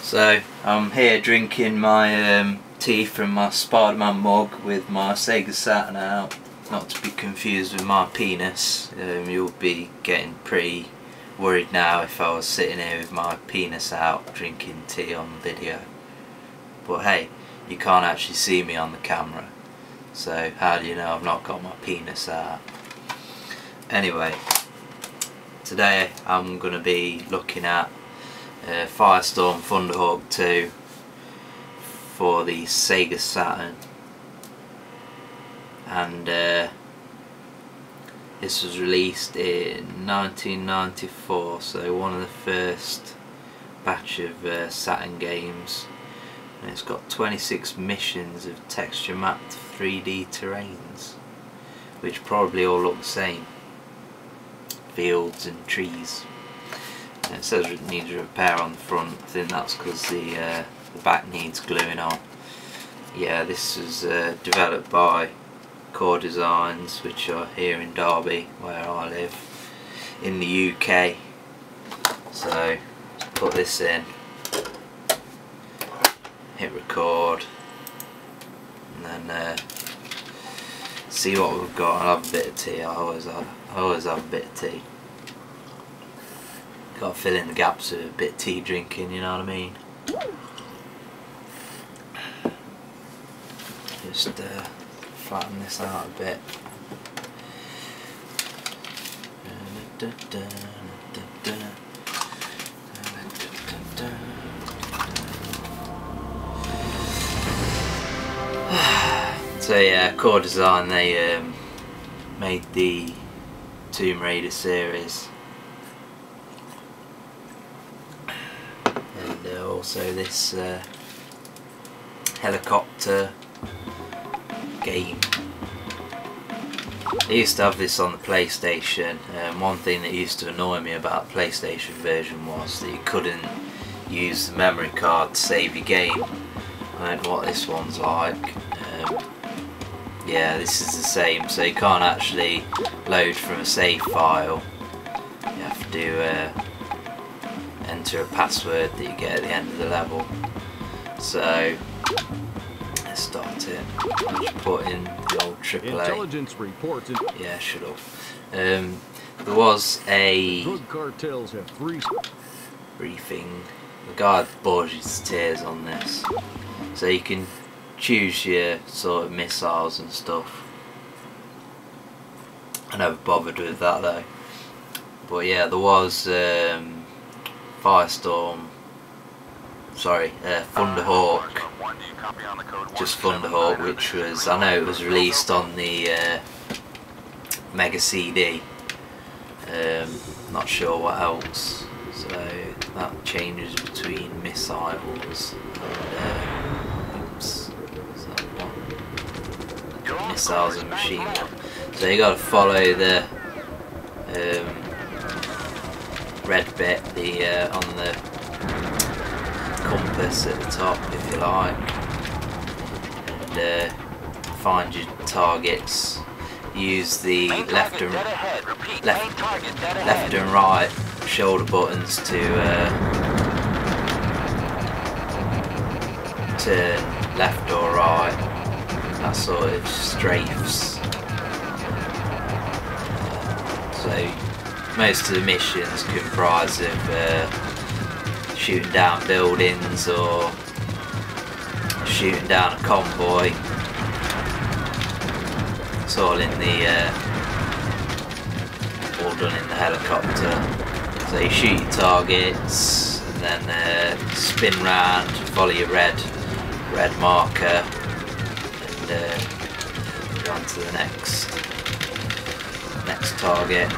So I'm here drinking my tea from my Spider-Man mug with my Sega Saturn out, not to be confused with my penis. You'll be getting pretty worried now if I was sitting here with my penis out drinking tea on video. But hey, you can't actually see me on the camera, so how do you know I've not got my penis out? Anyway, today I'm going to be looking at Firestorm Thunderhawk 2 for the Sega Saturn, and this was released in 1994, so one of the first batch of Saturn games, and it's got 26 missions of texture mapped 3D terrains, which probably all look the same, fields and trees. It says it needs repair on the front. I think that's because the back needs gluing on. Yeah, this was developed by Core Designs, which are here in Derby, where I live, in the UK. So let's put this in, hit record, and then see what we've got. I'll have a bit of tea. I always have a bit of tea. Got to fill in the gaps with a bit of tea drinking, you know what I mean? Just flatten this out a bit. So yeah, Core Design, they made the Tomb Raider series. Also this helicopter game. I used to have this on the PlayStation. One thing that used to annoy me about the PlayStation version was that you couldn't use the memory card to save your game. I don't know what this one's like. Yeah, this is the same, so you can't actually load from a save file. You have to enter a password that you get at the end of the level. So let's start it. I'll just put in the old AAA. Intelligence reports. Yeah, shut up. There was a Drug cartels have briefing. The guy bores you to tears on this. So you can choose your sort of missiles and stuff. I never bothered with that though. But yeah, there was Thunderhawk, just Thunderhawk, which was, I know it was released on the Mega CD, not sure what else, so that changes between missiles and oops, is that one? Missiles and machine gun. So you got to follow the red bit, the on the compass at the top, if you like, and find your targets. Use the left and right shoulder buttons to turn left or right. That sort of strafes. So most of the missions comprise of shooting down buildings or shooting down a convoy. It's all in the all done in the helicopter. So you shoot your targets and then spin round, follow your red marker, and go on to the next target.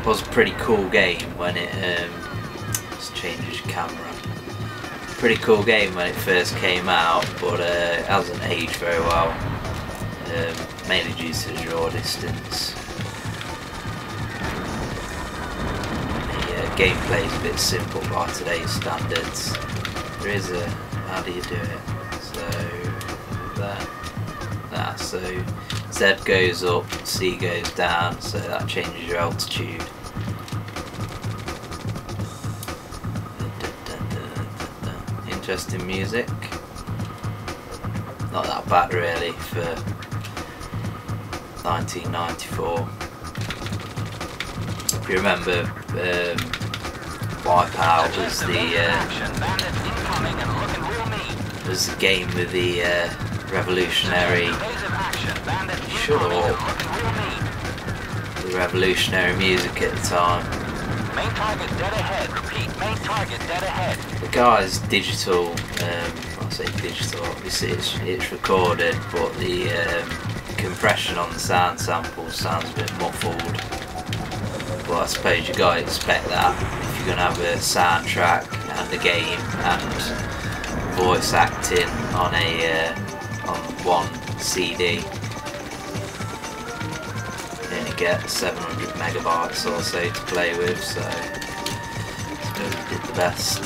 It was a pretty cool game when it just changes your camera. Pretty cool game when it first came out, but it hasn't aged very well, mainly due to the draw distance. The gameplay is a bit simple by today's standards. There is a, how do you do it? So that, so Z goes up, C goes down, so that changes your altitude. interesting music. Not that bad really for 1994. If you remember, Wipeout was the game with the revolutionary. Shut up. The revolutionary music at the time. Main target dead ahead. Repeat, main target dead ahead. The guy's digital. I say digital. Obviously, it's recorded, but the compression on the sound samples sounds a bit muffled. But I suppose you gotta expect that if you're gonna have a soundtrack and a game and voice acting on on one CD. You only get 700 megabytes or so to play with, so I suppose it did the best.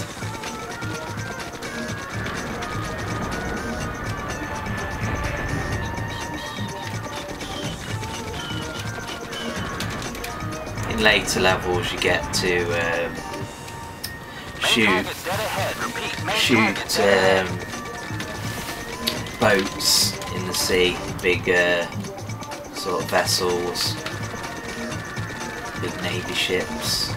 In later levels you get to shoot boats in the sea, big sort of vessels, big navy ships.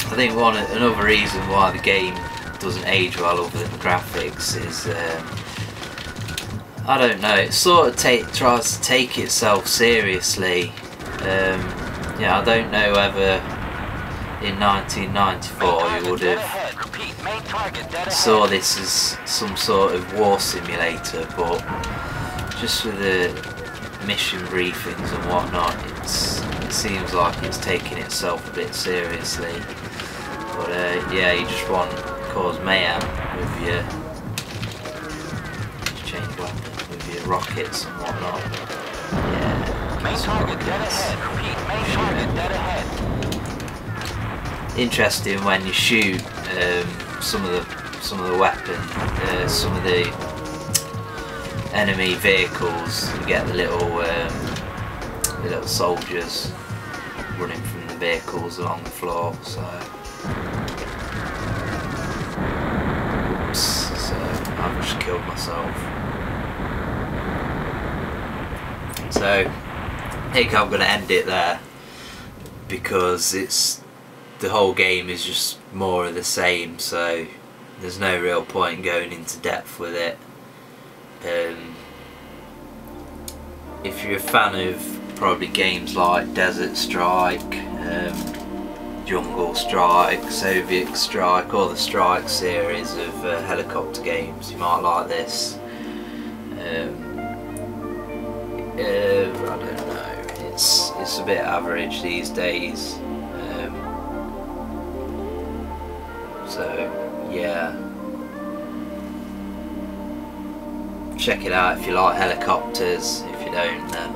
I think another reason why the game doesn't age well other than the graphics is, I don't know, it sort of tries to take itself seriously. Yeah, I don't know whether in 1994 you would have saw this as some sort of war simulator, but just with the mission briefings and whatnot, it seems like it's taking itself a bit seriously. But yeah, you just want to cause mayhem with your change weapon, with your rockets and whatnot. Yeah, main target dead ahead. Repeat, main target dead ahead. Interesting when you shoot some of the weapon, some of the enemy vehicles. You get the little soldiers running from the vehicles along the floor. So. Oops, so I've just killed myself. So I think I'm going to end it there, because the whole game is just more of the same, so there's no real point going into depth with it. If you're a fan of probably games like Desert Strike, Jungle Strike, Soviet Strike, or the Strike series of helicopter games, you might like this. I don't know, it's a bit average these days. So yeah, check it out if you like helicopters. If you don't, then